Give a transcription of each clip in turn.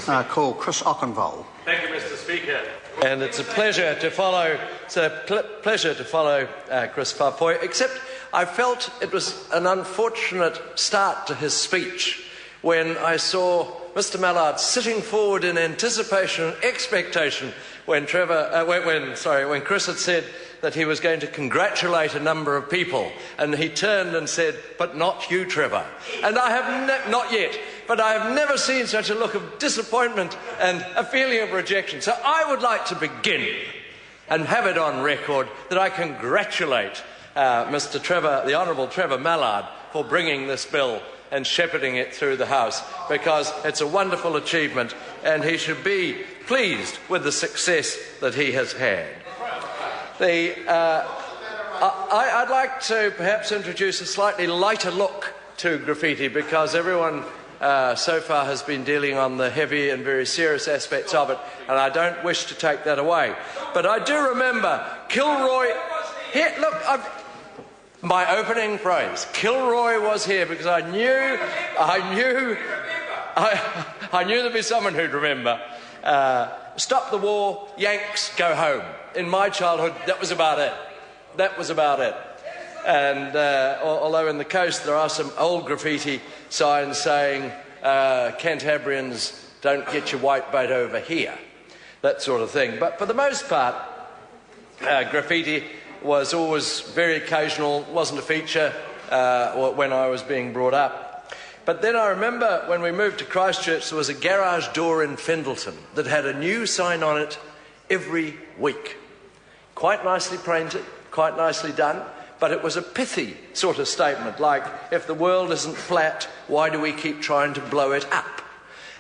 I call Chris Ockenvole. Thank you, Mr. Speaker. And it's a pleasure to follow. Chris Papoy. Except I felt it was an unfortunate start to his speech when I saw Mr. Mallard sitting forward in anticipation and expectation when Chris had said that he was going to congratulate a number of people, and he turned and said, "But not you, Trevor." And I have not yet, but I have never seen such a look of disappointment and a feeling of rejection. So I would like to begin and have it on record that I congratulate Mr. Trevor, the Honourable Trevor Mallard, for bringing this bill and shepherding it through the House, because it's a wonderful achievement and he should be pleased with the success that he has had. I'd like to perhaps introduce a slightly lighter look to graffiti, because everyone so far has been dealing on the heavy and very serious aspects of it, and I don't wish to take that away. But I do remember Kilroy... Here, look, my opening phrase. Kilroy was here because I knew there'd be someone who'd remember. Stop the war, Yanks, go home. In my childhood, that was about it. And although in the coast there are some old graffiti signs saying Cantabrians, don't get your white boat over here, that sort of thing. But for the most part, graffiti was always very occasional, wasn't a feature when I was being brought up. But then I remember when we moved to Christchurch, there was a garage door in Fendleton that had a new sign on it every week. Quite nicely painted, quite nicely done, but it was a pithy sort of statement, like, if the world isn't flat, why do we keep trying to blow it up?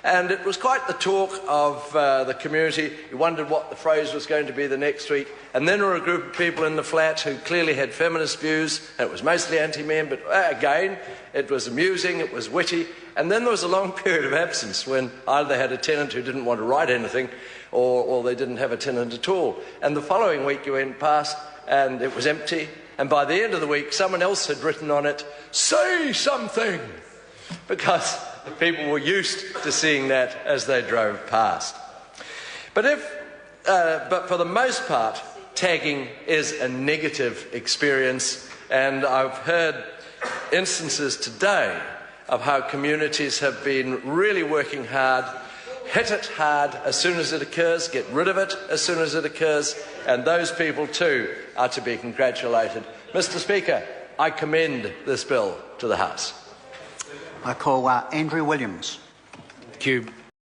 And it was quite the talk of the community. You wondered what the phrase was going to be the next week. And then there were a group of people in the flat who clearly had feminist views. And it was mostly anti-men, but again, it was amusing, it was witty. And then there was a long period of absence when either they had a tenant who didn't want to write anything, or they didn't have a tenant at all. And the following week you went past and it was empty. And by the end of the week, someone else had written on it, "Say something," because people were used to seeing that as they drove past. But for the most part, tagging is a negative experience, and I've heard instances today of how communities have been really working hard, hit it hard as soon as it occurs, get rid of it as soon as it occurs, and those people too are to be congratulated. Mr. Speaker, I commend this bill to the House. I call Andrew Williams. Thank you.